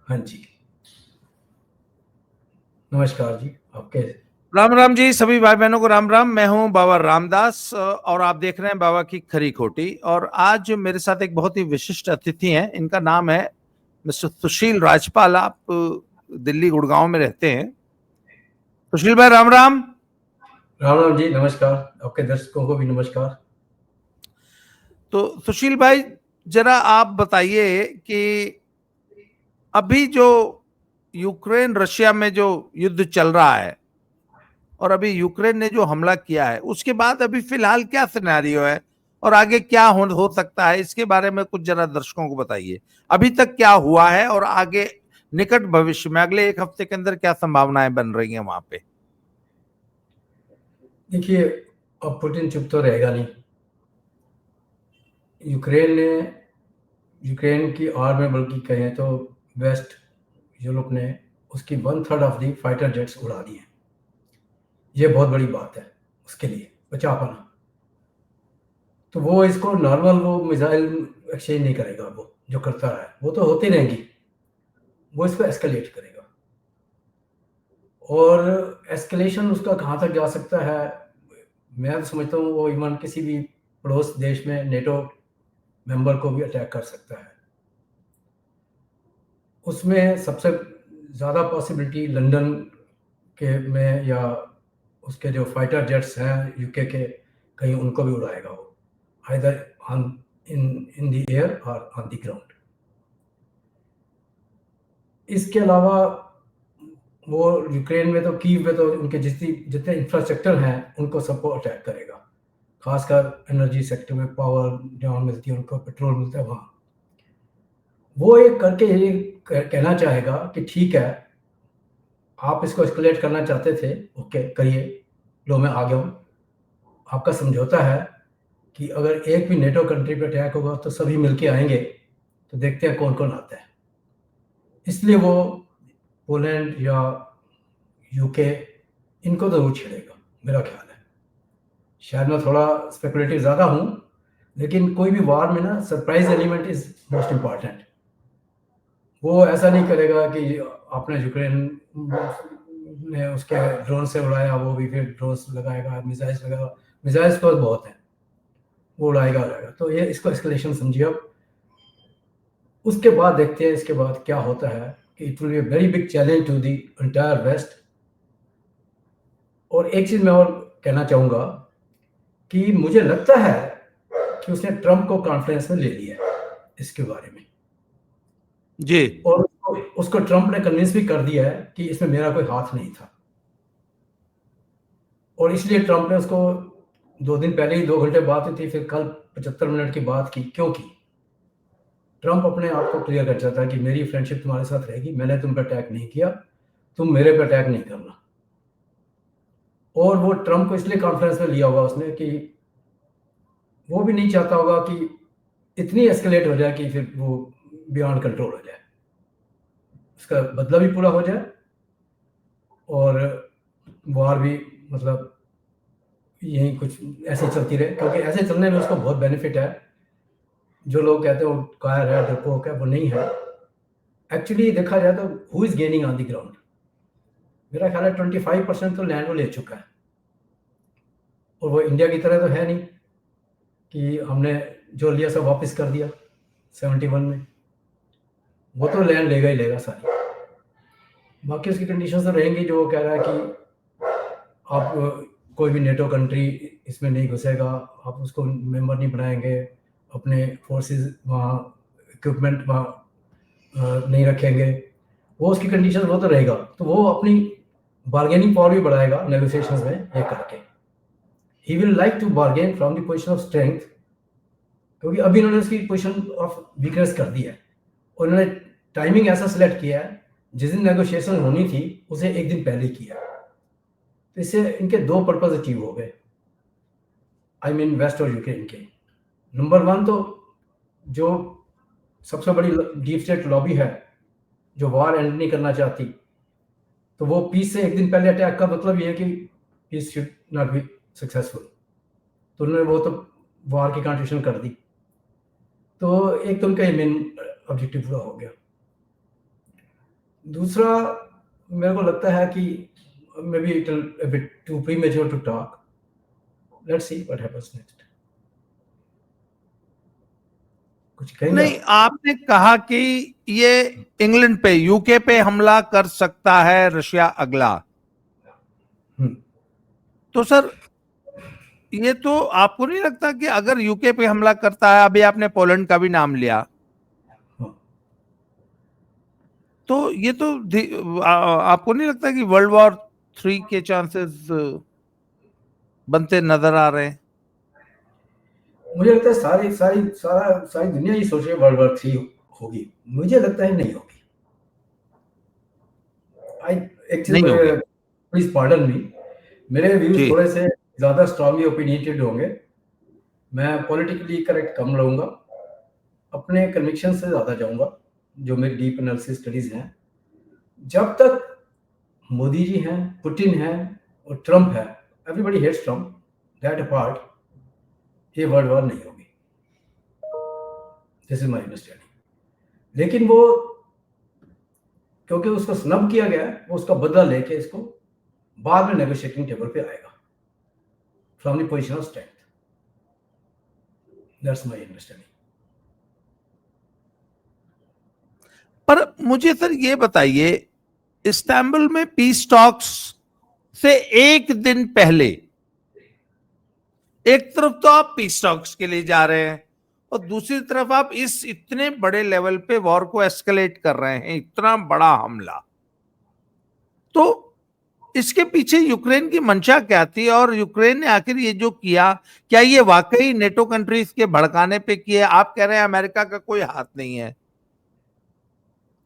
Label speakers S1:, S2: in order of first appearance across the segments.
S1: हाँ जी, नमस्कार जी, आप कैसे?
S2: राम राम जी, सभी भाई बहनों को राम राम। मैं हूं बाबा रामदास और आप देख रहे हैं बाबा की खरी खोटी। और आज मेरे साथ एक बहुत ही विशिष्ट अतिथि हैं। इनका नाम है मिस्टर सुशील राजपाल। आप दिल्ली गुड़गांव में रहते हैं। सुशील भाई राम राम।
S1: राम राम जी, नमस्कार, आपके दर्शकों को भी नमस्कार।
S2: तो सुशील भाई, जरा आप बताइए कि अभी जो यूक्रेन रशिया में जो युद्ध चल रहा है और अभी यूक्रेन ने जो हमला किया है, उसके बाद अभी फिलहाल क्या सिनेरियो है और आगे क्या हो सकता है, इसके बारे में कुछ जरा दर्शकों को बताइए। अभी तक क्या हुआ है और आगे निकट भविष्य में अगले एक हफ्ते के अंदर क्या संभावनाएं बन रही हैं वहां पे।
S1: देखिए, अब पुतिन चुप तो रहेगा नहीं। यूक्रेन ने यूक्रेन की आड़ में, बल्कि कहें तो वेस्ट यूरोप ने उसकी 1/3 ऑफ दी फाइटर जेट्स उड़ा दी हैं। ये बहुत बड़ी बात है उसके लिए, बचा पाना। तो वो इसको नॉर्मल वो मिसाइल एक्सचेंज नहीं करेगा। वो जो करता रहा है वो तो होती रहेंगी, वो इसको एस्केलेट करेगा। और एस्केलेशन उसका कहाँ तक जा सकता है, मैं तो समझता हूँ वो इवन किसी भी पड़ोस देश में नेटो मेंबर को भी अटैक कर सकता है। उसमें सबसे ज़्यादा पॉसिबिलिटी लंदन के में, या उसके जो फाइटर जेट्स हैं यूके के, कहीं उनको भी उड़ाएगा वो, either on in in the air और ऑन द ग्राउंड। इसके अलावा वो यूक्रेन में तो, कीव में तो उनके जितने इंफ्रास्ट्रक्चर हैं उनको सबको अटैक करेगा। खासकर एनर्जी सेक्टर में पावर जहाँ मिलती है, उनको पेट्रोल मिलता है वहाँ। वो एक करके ये कहना चाहेगा कि ठीक है, आप इसको एस्केलेट करना चाहते थे, ओके करिए, लो मैं आ गया हूँ। आपका समझौता है कि अगर एक भी नेटो कंट्री पे अटैक होगा तो सभी मिलके आएंगे, तो देखते हैं कौन कौन आता है। इसलिए वो पोलैंड या यूके इनको जरूर छेड़ेगा, मेरा ख्याल है। शायद मैं थोड़ा स्पेकुलेटिव ज़्यादा हूँ, लेकिन कोई भी वार में ना surprise element is most important. वो ऐसा नहीं करेगा कि आपने यूक्रेन ने उसके ड्रोन से उड़ाया, वो भी फिर ड्रोन लगाएगा, मिसाइल्स लगाएगा। मिसाइल्स तो बहुत हैं, वो उड़ाएगा। तो ये इसको एस्केलेशन समझिए अब। उसके बाद देखते हैं इसके बाद क्या होता है, कि it will be very big challenge to the entire West. और एक चीज़ मैं और कहना चाहूँगा कि मुझे लगता है कि उसने ट्रंप को कॉन्फ्रेंस में ले लिया है इसके बारे में।
S2: जी।
S1: और उसको ट्रंप ने कन्विंस भी कर दिया है कि इसमें मेरा कोई हाथ नहीं था। और इसलिए ट्रंप ने उसको 2 दिन पहले ही 2 घंटे बात हुई थी, फिर कल 75 मिनट की बात की। क्यों की? ट्रंप अपने आप को क्लियर कर चाहता है कि मेरी फ्रेंडशिप तुम्हारे साथ रहेगी, मैंने तुम पर अटैक नहीं किया, तुम मेरे पे अटैक नहीं करना। और वो ट्रंप को इसलिए कॉन्फ्रेंस में लिया होगा उसने कि वो भी नहीं चाहता होगा कि इतनी एस्केलेट हो जाए कि फिर वो बियॉन्ड कंट्रोल हो जाए, उसका बदला भी पूरा हो जाए और वार भी, मतलब यही कुछ ऐसे चलती रहे। क्योंकि ऐसे चलने में उसको बहुत बेनिफिट है। जो लोग कहते हैं वो कायर है, डरपोक है, वो नहीं है। एक्चुअली देखा जाए तो who is gaining on the ground? मेरा ख्याल है 25% तो लैंड वो ले चुका है। और वो इंडिया की तरह तो है नहीं कि हमने जो लिया सब वापस कर दिया 71 में। वो तो लैंड लेगा ही लेगा सारी। बाकी उसकी कंडीशन तो रहेंगी, जो वो कह रहा है कि आप कोई भी नेटो कंट्री इसमें नहीं घुसेगा, आप उसको मेंबर नहीं बनाएंगे, अपने फोर्सेस वहाँ, इक्विपमेंट वहाँ नहीं रखेंगे। वो उसकी कंडीशन वो तो रहेगा। तो वो अपनी बार्गेनिंग पावर भी बढ़ाएगा नेगोशिएशंस में ये करके। He will like to bargain from the position of strength, क्योंकि अभी इन्होंने उसकी पोजिशन ऑफ वीकनेस कर दी है। और इन्होंने टाइमिंग ऐसा सिलेक्ट किया है, जिस दिन नेगोशिएशन होनी थी उसे एक दिन पहले किया। तो इससे इनके 2 पर्पज अचीव हो गए, आई मीन वेस्ट और यूक्रेन के। नंबर 1 तो जो सबसे बड़ी डीप स्टेट लॉबी है, जो वार एंड नहीं करना चाहती, तो वो पीस से एक दिन पहले अटैक का मतलब ये है कि peace should not be successful. तो उन्होंने वो तो वार की कंट्रीब्यूशन कर दी। तो एक तो उनका मेन ऑब्जेक्टिव पूरा हो गया। दूसरा, मेरे को लगता है कि may be it a bit too premature to talk. Let's see what happens next. कुछ कहेंगे
S2: नहीं,
S1: आप?
S2: आपने कहा कि ये इंग्लैंड पे, यूके पे हमला कर सकता है रशिया अगला।
S1: हम्म,
S2: तो सर, ये तो आपको नहीं लगता कि अगर यूके पे हमला करता है, अभी आपने पोलैंड का भी नाम लिया,
S1: हाँ।
S2: तो ये तो आपको नहीं लगता कि वर्ल्ड वॉर 3 के चांसेस बनते नजर आ रहे हैं?
S1: मुझे लगता है सारी दुनिया ही सोच रही है वर्ल्ड वॉर 3 होगी। मुझे लगता है नहीं होगी। आई एक चीज,
S2: नहीं होगी।
S1: प्लीज पार्डन मी, मेरे व्यूज
S2: जी।
S1: थोड़े से ज्यादा स्ट्रांगली ओपिनियटेड होंगे। मैं पॉलिटिकली करेक्ट कम रहूंगा, अपने कन्विक्शन से ज्यादा जाऊंगा, जो मेरी डीप एनालिसिस स्टडीज हैं। जब तक मोदी जी हैं, पुतिन है और ट्रम्प है, everybody hates Trump, that apart, ये वर्ल्ड वॉर नहीं होगी। This is my understanding. लेकिन वो, क्योंकि उसको स्नब किया गया है, वो उसका बदला लेके इसको बाद में नेगोशिएटिंग टेबल पे आएगा from the position of strength. That's my understanding.
S2: पर मुझे सर ये बताइए, इस्तांबुल में पीस टॉक्स से एक दिन पहले एक तरफ तो आप पीस टॉक्स के लिए जा रहे हैं, और दूसरी तरफ आप इस इतने बड़े लेवल पे वॉर को एस्केलेट कर रहे हैं, इतना बड़ा हमला। तो इसके पीछे यूक्रेन की मंशा क्या थी, और यूक्रेन ने आखिर ये जो किया, क्या ये वाकई नेटो कंट्रीज के भड़काने पे किया? आप कह रहे हैं अमेरिका का कोई हाथ नहीं है,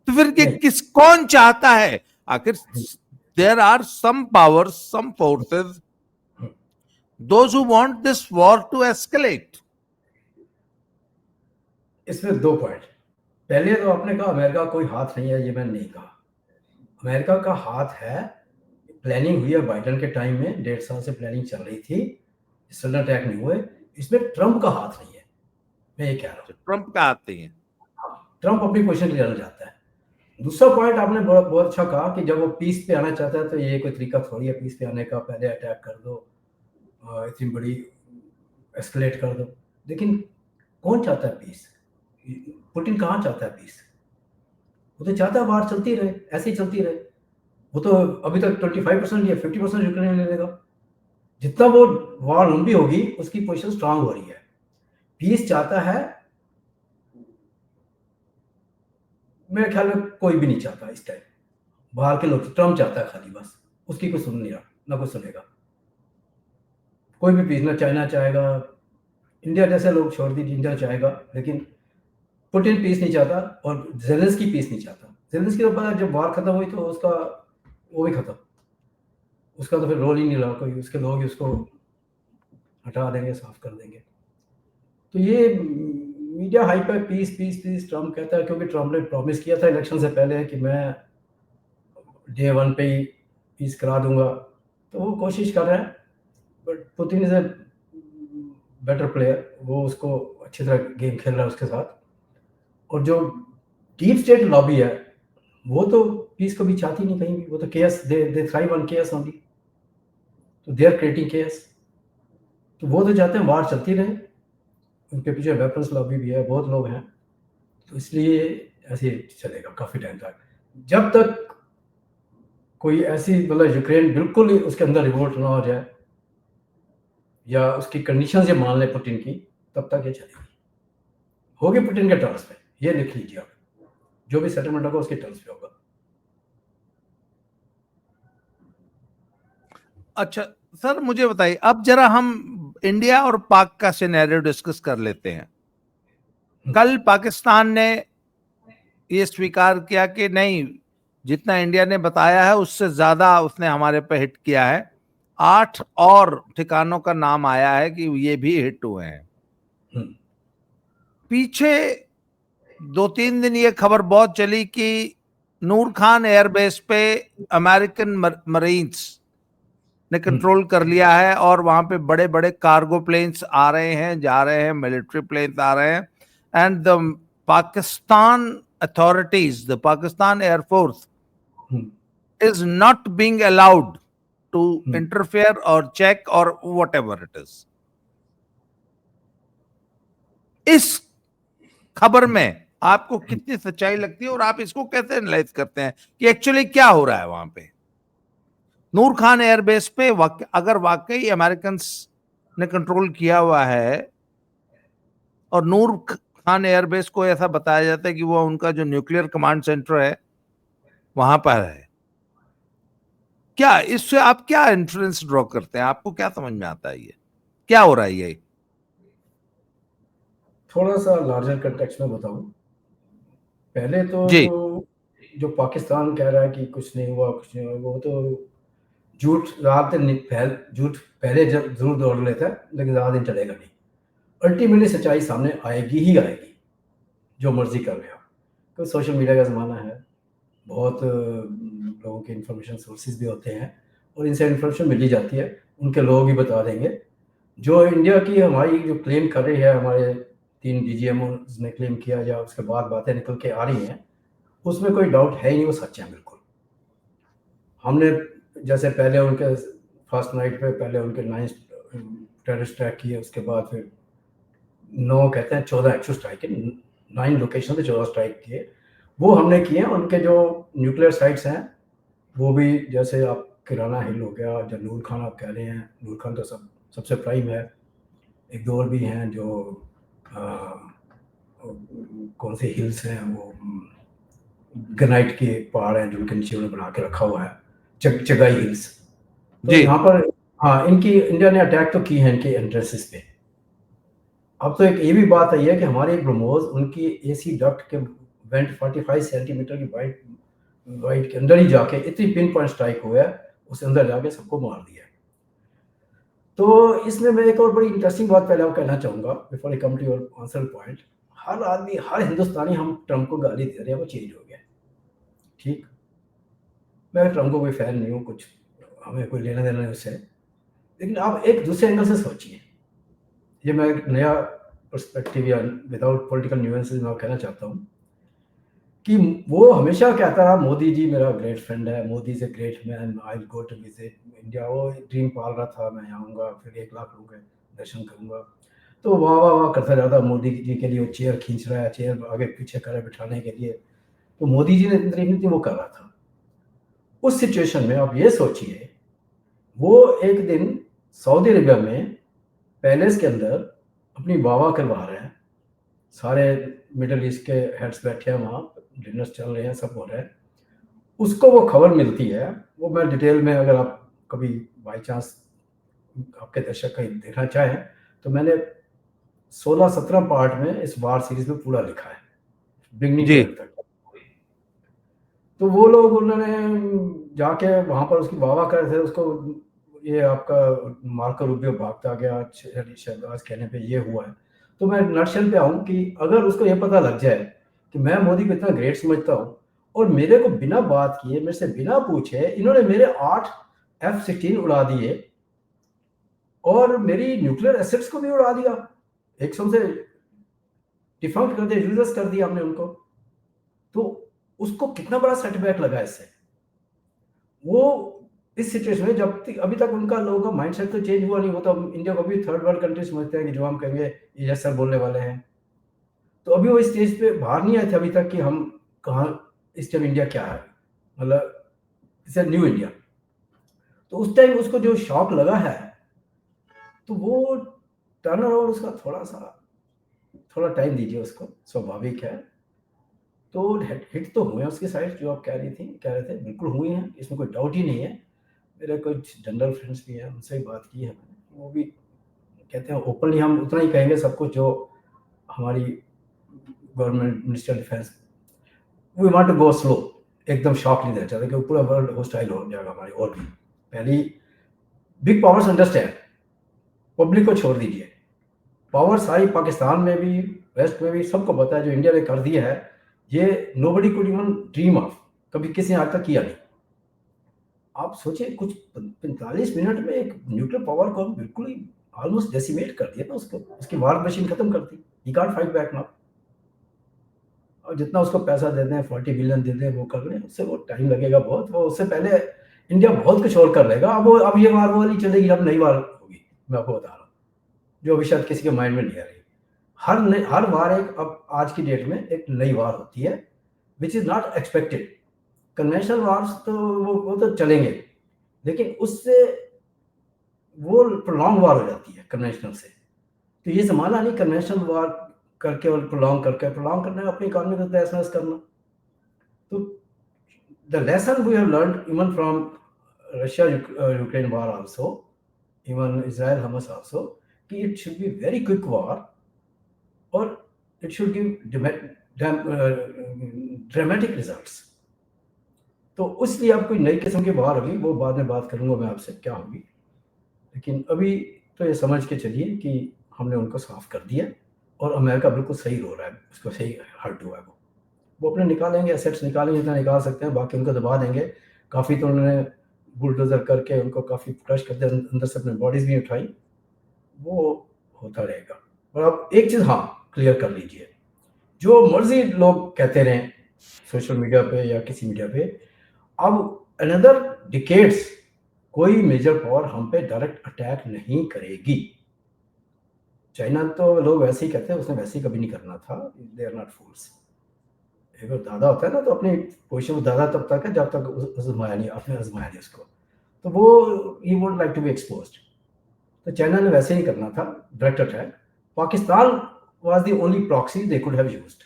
S2: तो फिर
S1: नहीं,
S2: कौन चाहता है आखिर? There are some powers, some forces, those who want this war to escalate.
S1: इसमें दो पॉइंट। पहले तो आपने कहा अमेरिका का कोई हाथ नहीं है, ये मैंने नहीं कहा। अमेरिका का हाथ है, प्लानिंग हुई है बाइडेन के टाइम में, 1.5 साल से प्लानिंग चल रही थी, सडन अटैक नहीं हुए। इसमें ट्रंप का हाथ नहीं है, मैं ये कह रहा हूँ।
S2: ट्रंप का आते हैं।
S1: ट्रंप अपनी पोजीशन लेना चाहता है। दूसरा पॉइंट आपने बहुत बहुत अच्छा कहा कि जब वो पीस पे आना चाहता है तो ये कोई तरीका थोड़ी है पीस पे आने का, पहले अटैक कर दो, इतनी बड़ी एस्केलेट कर दो। लेकिन कौन चाहता है पीस? पुतिन कहाँ चाहता है पीस? वो तो चाहता है वार चलती रहे, ऐसे ही चलती रहे। वो तो अभी तक 25% या 50% यूक्रेन ले लेगा। जितना वो वार लंबी होगी उसकी पोजीशन स्ट्रांग हो रही है। पीस चाहता है, मेरे ख्याल में कोई भी नहीं चाहता इस टाइम, बाहर के लोग। ट्रम्प चाहता है खाली, बस उसकी कोई सुन नहीं रहा, ना कोई सुनेगा। कोई भी पीस, ना चाइना चाहेगा, इंडिया जैसे लोग छोड़ दीजिए, इंडिया चाहेगा, लेकिन पुतिन पीस नहीं चाहता और जेलेंस्की पीस नहीं चाहता। जेलेंस्की तो पता है जब वार खत्म हुई तो उसका वो भी खत्म, उसका तो फिर रोल ही नहीं रहा कोई, उसके लोग ही उसको हटा देंगे, साफ कर देंगे। तो ये मीडिया हाइप है, पीस पीस पीस ट्रम्प कहता है, क्योंकि ट्रम्प ने प्रॉमिस किया था इलेक्शन से पहले कि मैं डे 1 पे ही पीस करा दूंगा। तो वो कोशिश कर रहे हैं, but Putin is a better player, वो उसको अच्छी तरह गेम खेल रहा है उसके साथ। और जो डीप स्टेट लॉबी है वो तो पीस को भी चाहती नहीं कहीं भी, वो तो chaos, they thrive on chaos only, तो दे आर क्रिएटिंग केएस। तो वो तो चाहते हैं वार चलती रहे, उनके पीछे वेपन्स लॉबी भी है, बहुत लोग हैं। तो इसलिए ऐसे चलेगा काफ़ी टाइम तक, जब तक कोई ऐसी, मतलब यूक्रेन बिल्कुल ही उसके अंदर रिवोल्ट ना हो जाए या उसकी कंडीशंस ये मान ले पुतिन की, तब तक ये चलेगी। होगी पुतिन के टर्म्स पे, ये लिख लीजिए आप, जो भी सेटलमेंट होगा उसके टर्म्स पे होगा।
S2: अच्छा सर, मुझे बताइए, अब जरा हम इंडिया और पाक का सिनेरियो डिस्कस कर लेते हैं। कल पाकिस्तान ने ये स्वीकार किया कि नहीं, जितना इंडिया ने बताया है उससे ज्यादा उसने हमारे पे हिट किया है। 8 और ठिकानों का नाम आया है कि ये भी हिट हुए हैं। पीछे 2-3 दिन ये खबर बहुत चली कि नूर खान एयरबेस पे अमेरिकन मरीन्स ने कंट्रोल कर लिया है, और वहां पे बड़े बड़े कार्गो प्लेन्स आ रहे हैं, जा रहे हैं, मिलिट्री प्लेन्स आ रहे हैं। And the Pakistan authorities, the Pakistan air force is not being allowed to
S1: hmm.
S2: interfere or check or whatever it is. इस खबर में आपको कितनी सच्चाई लगती है और आप इसको कैसे एनालाइज करते हैं कि एक्चुअली क्या हो रहा है वहां पे नूर खान एयरबेस पे? अगर वाकई अमेरिकन ने कंट्रोल किया हुआ है और नूर खान एयरबेस को ऐसा बताया जाता है कि वो उनका जो न्यूक्लियर कमांड सेंटर है वहां पर है, क्या इससे आप क्या इन्फ्लुएंस ड्रॉ करते हैं? आपको क्या समझ में आता है ये क्या हो रहा है? ये
S1: थोड़ा सा लार्जर कंटेक्स्ट में बताऊं। पहले तो
S2: जी
S1: जो पाकिस्तान कह रहा है कि कुछ नहीं हुआ, कुछ नहीं हुआ, वो तो झूठ रात दिन झूठ पहले जब जरूर दौड़ लेता है, लेकिन ज़्यादा दिन चलेगा नहीं। अल्टीमेटली सच्चाई सामने आएगी ही आएगी, जो मर्जी कर रहे हो। तो सोशल मीडिया का ज़माना है, बहुत लोगों के इंफॉर्मेशन सोर्सेज भी होते हैं और इनसे इंफॉर्मेशन मिल ही जाती है, उनके लोग ही बता देंगे। जो इंडिया की हमारी जो क्लेम कर रही है, हमारे 3 DGMO ने क्लेम किया या उसके बाद बातें निकल के आ रही हैं, उसमें कोई डाउट है ही नहीं, वो सच है बिल्कुल। हमने जैसे पहले उनके फर्स्ट नाइट पे पहले उनके 9 टेररिस्ट अटैक किए, उसके बाद फिर 9 कहते हैं 14 एक्चुअल स्ट्राइक है, 9 लोकेशन पे 14 स्ट्राइक किए, वो हमने किए। उनके जो न्यूक्लियर साइट्स हैं वो भी, जैसे आप किराना हिल हो गया, जो नूर खान आप कह रहे हैं, नूर खान तो सबसे प्राइम है। एक दो और भी हैं जो कौन से हिल्स हैं, वो ग्रेनाइट के पहाड़ हैं जिनके नीचे उन्होंने बना के रखा हुआ है, चगाई हिल्स। तो
S2: जी
S1: यहाँ पर हाँ, इनकी इंडिया ने अटैक तो की है इनके एंट्रेंसेस पे। अब तो एक ये भी बात आई है कि हमारे ब्रह्मोस उनकी AC डक्ट के वेंट 45 सेंटीमीटर की वाइट के अंदर ही जाके इतनी पिन पॉइंट स्ट्राइक हुआ है, उसके अंदर जाके सबको मार दिया है। तो इसमें मैं एक और बड़ी इंटरेस्टिंग बात पहले कहना चाहूँगा before I come to your answer point. हर आदमी, हर हिंदुस्तानी हम ट्रम्प को गाली दे रहे हैं, वो चेंज हो गया। ठीक, मैं ट्रम्प को कोई फैन नहीं हूँ, कुछ हमें कोई लेना देना नहीं उससे, लेकिन आप एक दूसरे एंगल से सोचिए। ये मैं एक नया पर्सपेक्टिव या विदाउट पॉलिटिकल न्यूएंसेस मैं कहना चाहता हूँ कि वो हमेशा कहता रहा मोदी जी मेरा ग्रेट फ्रेंड है, Modi is a great man, I will go to visit India. वो ड्रीम पाल रहा था, मैं आऊँगा, फिर 1 लाख लोगों के दर्शन करूँगा। तो वाह वाह वाह करता रहता मोदी जी के लिए, वो चेयर खींच रहा है, चेयर आगे पीछे कर बिठाने के लिए। तो मोदी जी ने इतनी वो कर रहा था। उस सिचुएशन में आप ये सोचिए, वो एक दिन सऊदी अरेबिया में पैलेस के अंदर अपनी वाह करवा रहे हैं, सारे मिडल ईस्ट के हेड्स बैठे हैं वहाँ, डिनर्स चल रहे हैं, सब हो रहे हैं। उसको वो खबर मिलती है, वो मैं डिटेल में, अगर आप कभी बाई चांस आपके दर्शक कहीं देखना चाहें, तो मैंने 16-17 पार्ट में इस वार सीरीज में पूरा लिखा है, बिगनिंग
S2: जी
S1: से एंड तक। तो वो लोग उन्होंने जाके वहाँ पर उसकी वाह कर रहे थे, उसको ये आपका मार्को रूबियो भागता गया शहबाज कहने पे ये हुआ है। तो मैं नटशेल पे आऊँ कि अगर उसको ये पता लग जाए कि मैं मोदी को इतना ग्रेट समझता हूँ और मेरे को बिना बात किए, मेरे से बिना पूछे इन्होंने मेरे 8 F-16 उड़ा दिए और मेरी न्यूक्लियर एसेट्स को भी उड़ा दिया, एक से डिफंक्ट कर दिया, यूजलेस कर दिया हमने उनको, तो उसको कितना बड़ा सेटबैक लगा इससे। वो इस सिचुएशन में जब तक अभी तक उनका लोगों का माइंडसेट तो चेंज हुआ नहीं, वो तो इंडिया को भी थर्ड वर्ल्ड कंट्री समझते हैं कि जो हम कहेंगे ये यस सर बोलने वाले हैं। तो अभी वो इस स्टेज पे बाहर नहीं आए थे अभी तक कि हम कहाँ, इस टाइम इंडिया क्या है, मतलब इट्स न्यू इंडिया। तो उस टाइम उसको जो शॉक लगा है, तो वो टर्न अराउंड उसका थोड़ा टाइम दीजिए उसको, स्वाभाविक है। तो हिट तो हुए हैं उसकी साइड, जो आप कह रहे थे बिल्कुल हुई हैं, इसमें कोई डाउट ही नहीं है। मेरे कुछ जनरल फ्रेंड्स भी हैं, उनसे ही बात की है मैंने, वो भी कहते हैं ओपनली हम उतना ही कहेंगे सब कुछ जो हमारी government minister defence, we want to go slow, एकदम शॉक नहीं देना चाहते कि पूरा वर्ल्ड होस्टाइल हो जाएगा हमारी। और भी पहली बिग पावर्स अंडरस्टैंड, पब्लिक को छोड़ दीजिए, पावर सारी पाकिस्तान में भी वेस्ट में भी सबको पता है जो इंडिया ने कर दिया है, ये nobody could even dream of, कभी किसी ने आज तक किया नहीं। आप सोचिए कुछ 45 मिनट में एक न्यूक्लियर पावर को हम बिल्कुल ही ऑलमोस्ट डेसिमेट कर दिया ना, उसको, उसकी वार मशीन खत्म कर दी, he can't fight back now. और जितना उसको पैसा दे दें, 40 बिलियन दे दें, वो कर लें, उससे वो टाइम लगेगा बहुत। वो उससे पहले इंडिया बहुत कुछ और कर लेगा। अब ये वार वो नहीं चलेगी, अब नई वार होगी, मैं आपको बता रहा हूँ, जो अभी शायद किसी के माइंड में नहीं आ रही। हर वार एक, अब आज की डेट में एक नई वार होती है, which is not expected. Conventional wars तो वो तो चलेंगे, लेकिन उससे वो प्रोलॉन्ग वार हो जाती है कन्वेंशनल से। तो ये जमाना नहीं कन्वेंशनल वार करके और प्रोलॉन्ग करना है, अपनी इकोनॉमी को तहस नहस करना। तो the lesson we have learned even from Russia Ukraine war also, even Israel Hamas also, कि it should be very quick war और it should give dramatic results. तो इसलिए अब कोई नई किस्म की वार होगी, वो बाद में बात करूंगा मैं आपसे क्या होगी। लेकिन अभी तो ये समझ के चलिए कि हमने उनको साफ कर दिया और अमेरिका बिल्कुल सही रो रहा है, उसको सही हर्ट हुआ है। वो अपने निकालेंगे, एसेट्स निकालेंगे जितना निकाल सकते हैं, बाकी उनको दबा देंगे। काफ़ी तो उन्होंने बुलडोजर करके उनको काफ़ी क्रश कर दिया, अंदर से अपने बॉडीज भी उठाई, वो होता रहेगा। और अब एक चीज़ हाँ क्लियर कर लीजिए, जो मर्जी लोग कहते रहें सोशल मीडिया पे या किसी मीडिया पे, अब अनदर डिकेड्स कोई मेजर पावर हम पे डायरेक्ट अटैक नहीं करेगी। चाइना तो लोग वैसे ही कहते हैं, उसने वैसे ही कभी नहीं करना था, दे आर नॉट फूल्स। एक बार दादा होता है ना, तो अपनी पोजीशन में दादा तब तक है जब तक आजमाया नहीं, आपने आजमाया नहीं उसको, तो वो he would like to be exposed. तो चाइना ने वैसे ही करना था direct attack. Pakistan was the only proxy they could have used.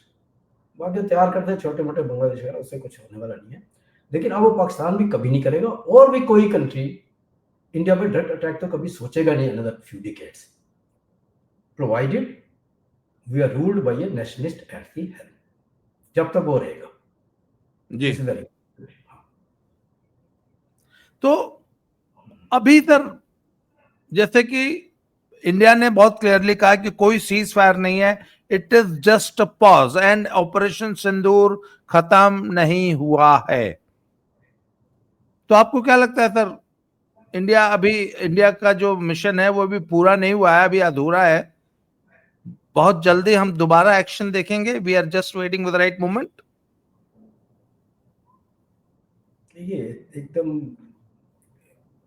S1: बाकी तैयार करते हैं छोटे मोटे बांग्लादेश वगैरह, उससे कुछ होने वाला नहीं है। लेकिन अब वो पाकिस्तान भी कभी नहीं करेगा, और भी कोई कंट्री इंडिया पे डायरेक्ट अटैक तो कभी सोचेगा नहीं another few decades, provided we are ruled by a nationalist at the helm. जब तक वो रहेगा
S2: जी।
S1: इस तरह।
S2: तो अभी तक जैसे कि इंडिया ने बहुत क्लियरली कहा कि कोई सीज फायर नहीं है, it is just a pause and operation Sindoor खत्म नहीं हुआ है। तो आपको क्या लगता है सर, इंडिया का जो मिशन है वो अभी पूरा नहीं हुआ है, अभी अधूरा है, बहुत जल्दी हम दोबारा एक्शन देखेंगे, we are just waiting with the right moment?
S1: ये एकदम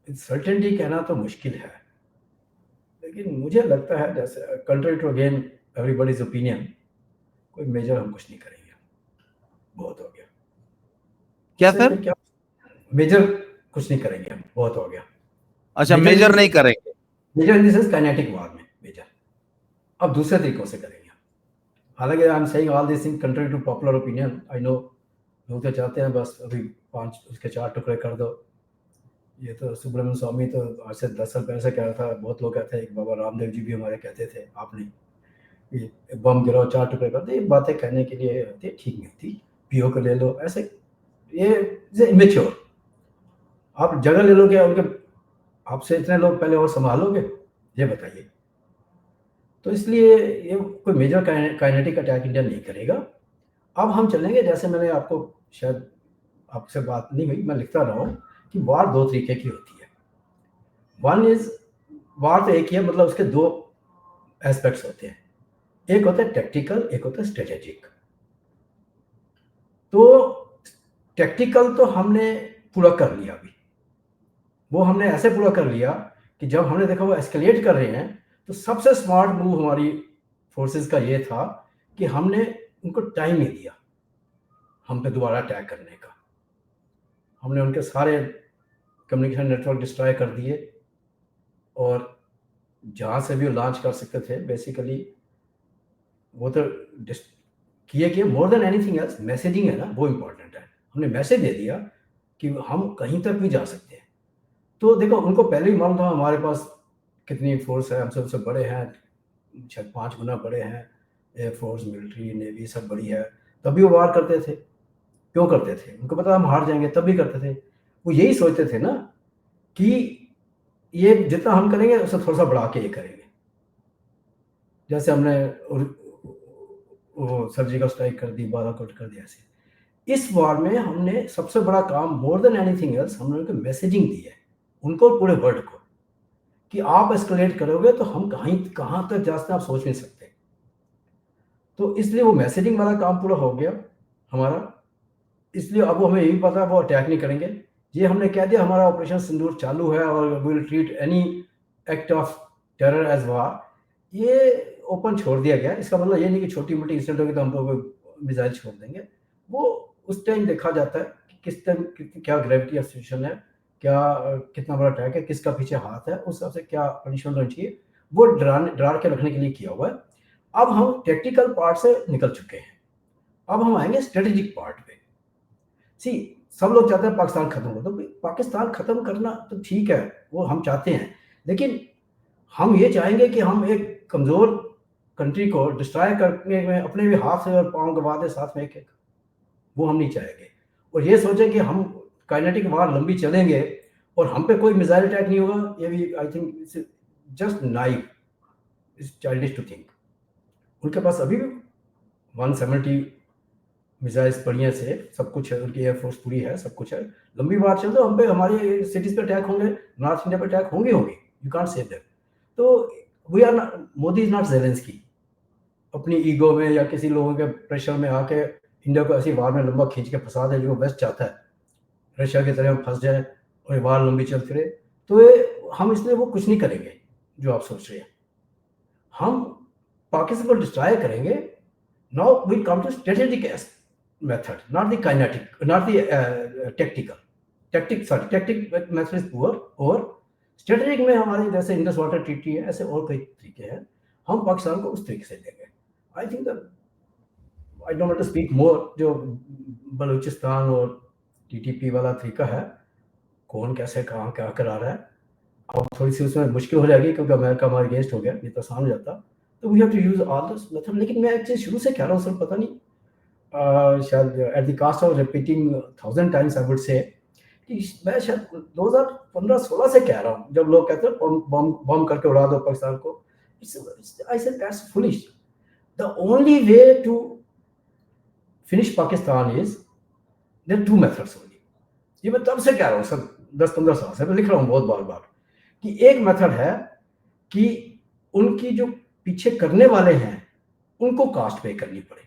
S1: सर्टेनिटी कहना तो मुश्किल है, लेकिन मुझे लगता है जैसे country to again everybody's opinion, कोई मेजर हम कुछ नहीं करेंगे, बहुत हो गया।
S2: क्या
S1: इससे
S2: सर?
S1: क्या मेजर कुछ नहीं करेंगे हम, बहुत हो गया।
S2: अच्छा, मेजर नहीं करेंगे।
S1: Major in the sense kinetic war में मेजर, अब दूसरे तरीकों से करेंगे। हालांकि I am saying all this thing contrary to popular opinion, I know लोग तो चाहते हैं बस अभी 5 उसके 4 टुकड़े कर दो। ये तो सुब्रमण्यम स्वामी तो आज से 10 साल पहले से कह रहा था, बहुत लोग कहते हैं, बाबा रामदेव जी भी हमारे कहते थे, आपने ये बम गिराओ 4 टुकड़े कर दो, ये बातें कहने के लिए होती, ठीक नहीं होती। पीओ को ले लो ऐसे, ये इमेच्योर। आप जगह ले लोगे उनके, आपसे इतने लोग पहले और संभालोगे, ये बताइए। तो इसलिए ये कोई मेजर काइनेटिक अटैक इंडिया नहीं करेगा। अब हम चलेंगे, जैसे मैंने आपको शायद आपसे बात नहीं हुई, मैं लिखता रहा हूँ कि वार 2 तरीके की होती है। वन इज वार तो एक ही है, मतलब उसके 2 एस्पेक्ट्स होते हैं, एक होता है टैक्टिकल, एक होता है स्ट्रेटेजिक। तो टैक्टिकल तो हमने पूरा कर लिया, अभी वो हमने ऐसे पूरा कर लिया कि जब हमने देखा वो एस्केलेट कर रहे हैं, तो सबसे स्मार्ट मूव हमारी फोर्सेस का ये था कि हमने उनको टाइम नहीं दिया हम पे दोबारा अटैक करने का। हमने उनके सारे कम्युनिकेशन नेटवर्क डिस्ट्रॉय कर दिए, और जहाँ से भी वो लॉन्च कर सकते थे बेसिकली वो तो किए। More than anything else messaging है ना, वो इम्पोर्टेंट है। हमने मैसेज दे दिया कि हम कहीं तक भी जा सकते हैं। तो देखो, उनको पहले ही मालूम था हमारे पास कितनी फोर्स है, हमसे सबसे बड़े हैं, शायद 5 गुना बड़े हैं, एयरफोर्स, मिलिट्री, नेवी सब बड़ी है, तभी वो वार करते थे। क्यों करते थे? उनको पता हम हार जाएंगे, तब भी करते थे। वो यही सोचते थे ना कि ये जितना हम करेंगे उससे थोड़ा सा बढ़ा के ये करेंगे। जैसे हमने वो सर्जिकल स्ट्राइक कर दी, बालाकोट कर दिया, ऐसे इस वार में हमने सबसे बड़ा काम मोर देन एनीथिंग एल्स हमने उनको मैसेजिंग दी है, उनको पूरे वर्ल्ड को, कि आप एस्केलेट करोगे तो हम कहाँ तक जा सकते हैं आप सोच नहीं सकते। तो इसलिए वो मैसेजिंग वाला काम पूरा हो गया हमारा, इसलिए अब हमें यही पता है वो अटैक नहीं करेंगे। ये हमने कह दिया हमारा ऑपरेशन सिंदूर चालू है और we will treat any act of terror as war, ये ओपन छोड़ दिया गया। इसका मतलब ये नहीं कि छोटी मोटी इंसिडेंट होगी तो हम लोग मिसाइल छोड़ देंगे, वो उस टाइम देखा जाता है कि किस टाइम क्या ग्रेविटी ऑफ सिचुएशन है, क्या कितना बड़ा अटैक है, किसका पीछे हाथ है, उस हिसाब से क्या पनिशमेंट होनी चाहिए, वो डरा के रखने के लिए किया हुआ है। अब हम टेक्निकल पार्ट से निकल चुके हैं, अब हम आएंगे स्ट्रेटेजिक पार्ट पे। सी सब लोग चाहते हैं पाकिस्तान खत्म हो, तो पाकिस्तान खत्म करना तो ठीक है, वो हम चाहते हैं, लेकिन हम ये चाहेंगे कि हम एक कमजोर कंट्री को डिस्ट्रॉय करने में अपने भी हाथ से और पांव गवा दे साथ में एक, वो हम नहीं चाहेंगे। और ये सोचें कि हम काइनेटिक वार लंबी चलेंगे और हम पे कोई मिसाइल अटैक नहीं होगा, ये भी I think it's just naive, it's childish to think. उनके पास अभी भी 170 मिसाइल्स बढ़िया से सब कुछ है, उनकी एयरफोर्स पूरी है, सब कुछ है, लंबी बात चल, तो हम पे हमारे सिटीज पे अटैक होंगे, नॉर्थ इंडिया पे अटैक होंगे, यू कांट से दैट। तो we are, Modi is not Zelensky अपनी ईगो में या किसी लोगों के प्रेशर में आके इंडिया को ऐसी वार में लंबा खींच के फंसा दे जो वेस्ट चाहता है, रशिया की तरह हम फंस जाए और वार लंबी चल फिरे, तो ये हम इसलिए वो कुछ नहीं करेंगे जो आप सोच रहे हैं। हम पाकिस्तान को डिस्ट्रॉय करेंगे। Now we come to strategic method, not the kinetic, not the tactical. Tactic method is poor, और स्ट्रेटेजिक में हमारी जैसे इंडस वाटर ट्रीटी है, ऐसे और कई तरीके हैं, हम पाकिस्तान को उस तरीके से देंगे। I think I don't want to speak more, जो बलूचिस्तान और टीटीपी वाला तरीका है, कौन कैसे कहाँ क्या करा रहा है, अब थोड़ी सी उसमें मुश्किल हो जाएगी क्योंकि अमेरिका हमारे अगेंस्ट हो गया, ये तो आसान हो जाता, तो we have to use all this method. लेकिन मैं एक चीज शुरू से कह रहा हूँ सर, पता नहीं शायद at the cost of repeating 1000 times I would say, कि मैं शायद 2015-16 से कह रहा हूँ, जब लोग कहते हैं बम करके उड़ा दो पाकिस्तान को, I said that's foolish. The only way to finish Pakistan is there two methods only. ये मैं तब से कह रहा हूँ सर, 10-15 साल से मैं लिख रहा हूँ बहुत बार कि एक मेथड है कि उनकी जो पीछे करने वाले हैं उनको कास्ट पे करनी पड़े,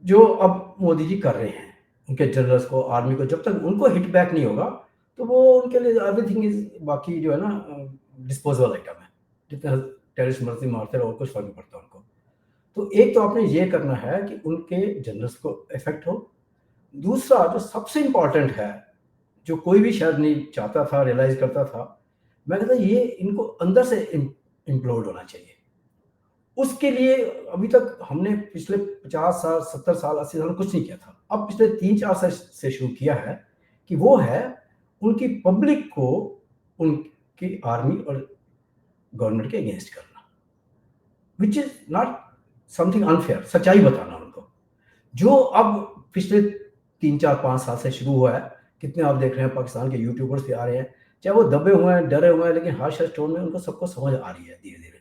S1: जो अब मोदी जी कर रहे हैं, उनके जनरल्स को, आर्मी को, जब तक उनको हिट बैक नहीं होगा तो वो उनके लिए एवरीथिंग इज, बाकी जो है ना डिस्पोजेबल आइटम है, जितना टेररिस्ट मर्जी मारते रहो कुछ फर्क नहीं पड़ता उनको। तो एक तो आपने ये करना है कि उनके जनरल्स को इफेक्ट हो। दूसरा जो सबसे इंपॉर्टेंट है, जो कोई भी शायद नहीं चाहता था, रियलाइज करता था, मैं कहता ये इनको अंदर से इम्प्लोड होना चाहिए। उसके लिए अभी तक हमने पिछले 50 साल, 70 साल, 80 साल कुछ नहीं किया था, अब पिछले 3-4 साल से शुरू किया है कि वो है उनकी पब्लिक को उनकी आर्मी और गवर्नमेंट के अगेंस्ट करना, which is not something unfair, सच्चाई बताना उनको, जो अब पिछले 3-4-5 साल से शुरू हुआ है। कितने आप देख रहे हैं पाकिस्तान के यूट्यूबर्स भी आ रहे हैं, चाहे वो दबे हुए हैं, डरे हुए हैं, लेकिन हार्श टोन में उनको सबको समझ आ रही है धीरे धीरे।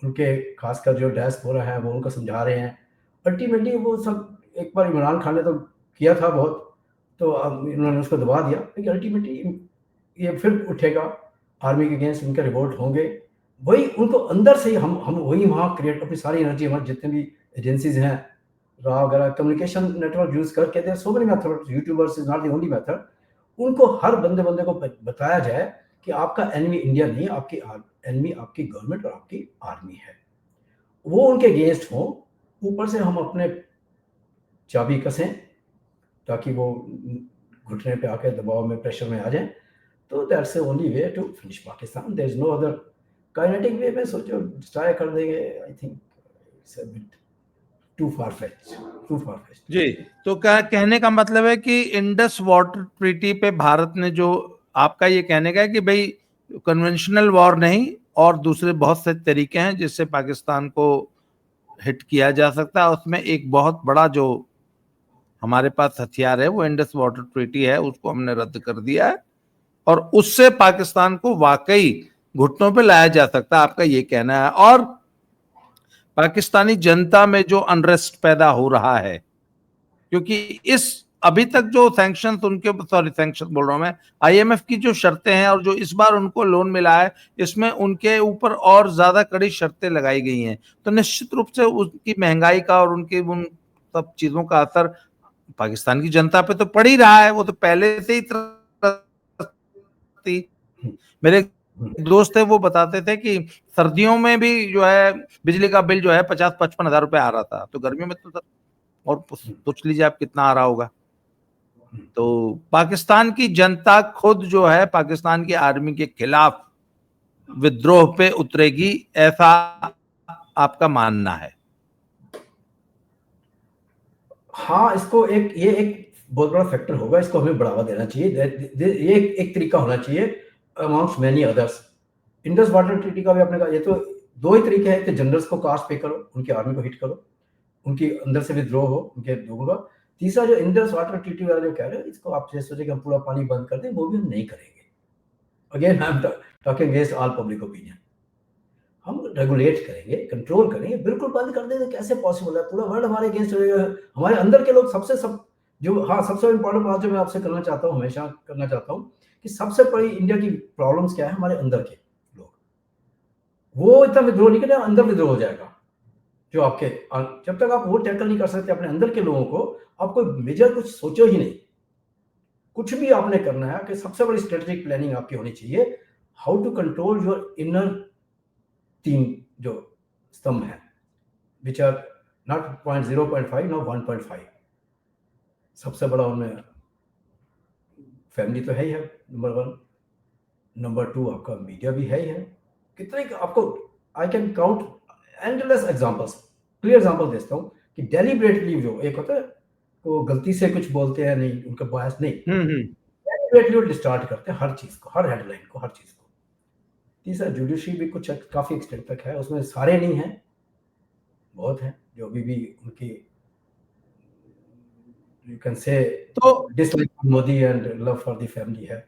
S1: उनके खासकर जो डायस्पोरा है वो उनको समझा रहे हैं। अल्टीमेटली वो सब, एक बार इमरान खान ने तो किया था बहुत, तो अब इन्होंने उसको दबा दिया, लेकिन अल्टीमेटली ये फिर उठेगा, आर्मी के अगेंस्ट उनके रिवोल्ट होंगे, वही उनको अंदर से ही हम वही वहाँ क्रिएट, अपनी सारी एनर्जी, हमारे जितने भी एजेंसीज हैं, रॉ वगैरह, कम्युनिकेशन नेटवर्क यूज करके, there so many methods, YouTubers is not the only method, उनको हर बंदे को बताया जाए कि आपका एनिमी इंडिया नहीं, आपकी एनिमी आपकी गवर्नमेंट और आपकी आर्मी है, वो उनके अगेंस्ट हो। ऊपर से हम अपने चाबी कसें ताकि वो घुटने पे आके दबाव में, प्रेशर में आ जाए, तो that's the only way to finish Pakistan, there is no other kinetic way में सोचो डिस्ट्रॉय कर देंगे, I think it's a bit too far fetched.
S2: जी, तो क्या कहने का मतलब है कि इंडस वाटर ट्रीटी पे भारत ने, जो आपका ये कहने का है कि भाई कन्वेंशनल वॉर नहीं और दूसरे बहुत से तरीके हैं जिससे पाकिस्तान को हिट किया जा सकता है, उसमें एक बहुत बड़ा जो हमारे पास हथियार है वो इंडस वाटर ट्रीटी है, उसको हमने रद्द कर दिया है और उससे पाकिस्तान को वाकई घुटनों पे लाया जा सकता है, आपका ये कहना है। और पाकिस्तानी जनता में जो अनरेस्ट पैदा हो रहा है, क्योंकि इस अभी तक जो सैंक्शंस उनके, सॉरी सैंक्शन बोल रहा हूं मैं, आईएमएफ की जो शर्तें हैं और जो इस बार उनको लोन मिला है, इसमें उनके ऊपर और ज्यादा कड़ी शर्तें लगाई गई हैं। तो निश्चित रूप से उनकी महंगाई का और उनकी उन सब चीजों का असर पाकिस्तान की जनता पे तो पड़ ही रहा है। वो तो पहले से ही थी। मेरे दोस्त है वो बताते थे कि सर्दियों में भी जो है बिजली का बिल जो है 50-55 हजार रुपए आ रहा था, तो गर्मियों में तो और सोच लीजिए आप कितना आ रहा होगा। तो पाकिस्तान की जनता खुद जो है पाकिस्तान की आर्मी के खिलाफ विद्रोह पे उतरेगी, ऐसा आपका मानना है?
S1: हाँ, इसको ये एक बहुत बड़ा फैक्टर होगा, इसको हमें बढ़ावा देना चाहिए। ये एक तरीका होना चाहिए amongst many others. Indus water treaty का भी आपने कहा, ये तो दो ही तरीके हैं कि जनरल्स को कास्ट पे करो, उनकी आर्मी को हिट करो, उनकी अंदर से विद्रोह हो उनके लोगों का। तीसरा जो इंडस वाटर ट्रीटी वाला जो कह रहे हो, इसको आप जैसे सोचे कि हम पूरा पानी बंद कर दें, वो भी हम नहीं करेंगे। Again I am talking against all public opinion. हम रेगुलेट करेंगे, कंट्रोल करेंगे। बिल्कुल बंद कर दें तो कैसे पॉसिबल है? पूरा वर्ल्ड हमारे अगेंस्ट रहेगा। हमारे अंदर के लोग सबसे इंपॉर्टेंट बात जो मैं आपसे करना चाहता हूँ, हमेशा करना चाहता हूँ, कि सबसे बड़ी इंडिया की प्रॉब्लम्स क्या है? हमारे अंदर के लोग, वो इतना विद्रोह नहीं करें, अंदर विद्रोह हो जाएगा। जो आपके जब तक आप वो टैकल नहीं कर सकते अपने अंदर के लोगों को, आप कोई मेजर कुछ सोचो ही नहीं। कुछ भी आपने करना है कि सबसे बड़ी स्ट्रेटेजिक प्लानिंग आपकी होनी चाहिए, how to control your inner 3 जो स्तंभ है, विच आर नॉट 0.5 नॉट 1.5। सबसे बड़ा उनमें फैमिली तो है ही है, नंबर 1। नंबर 2 आपका मीडिया भी है ही है। कितने आपको I can count endless examples, clear example देता हूँ कि डेलिबरेटली जो एक होता है वो गलती से कुछ बोलते हैं, नहीं उनका बायस नहीं, डेलिबरेटली वो डिस्टार्ट करते हैं हर चीज को, हर हेडलाइन को, हर चीज को। तीसरा जुडिशरी भी कुछ काफी एक्सटेंट तक है, उसमें सारे नहीं हैं, बहुत हैं जो अभी भी उनकी यू कैन से
S2: तो
S1: dislike Modi and love for the family है,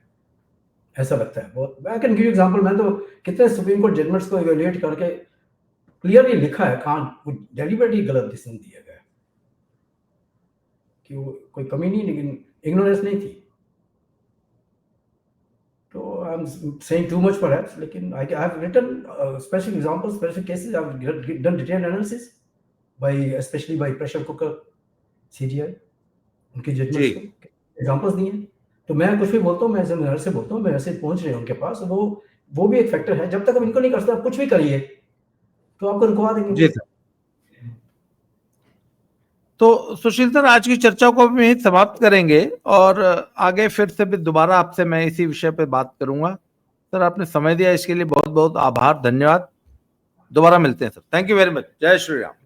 S1: ऐसा लगता है बहुत। I can give example. मैं तो कितने सुप्रीम कोर्ट जजमेंट्स को इवैल्यूएट करके क्लियरली लिखा है, कहाँ डेलिबरेटली गलत डिसीजन दिया गया, कि वो कोई कमी नहीं, लेकिन इग्नोरेंस नहीं थी। तो I am saying too much perhaps, लेकिन I have written specific examples, specific cases, I have done detailed analysis by specially by pressure cooker CJI, उनकी जजमेंट्स को एग्जांपल्स दिए। तो मैं कुछ भी बोलता हूँ, मैं ऐसे घर से बोलता हूँ, मैं ऐसे पहुंच रहे हैं उनके पास, वो भी एक फैक्टर है। जब तक हम इनको नहीं कर सकते, आप कुछ भी करिए तो आपको रुकवा देंगे।
S2: जी सर। तो सुशील सर, आज की चर्चा को भी यहीं समाप्त करेंगे और आगे फिर से भी दोबारा आपसे मैं इसी विषय पे बात करूंगा। सर, आपने समय दिया इसके लिए बहुत बहुत आभार, धन्यवाद। दोबारा मिलते हैं sir. Thank you very much. जय श्री राम।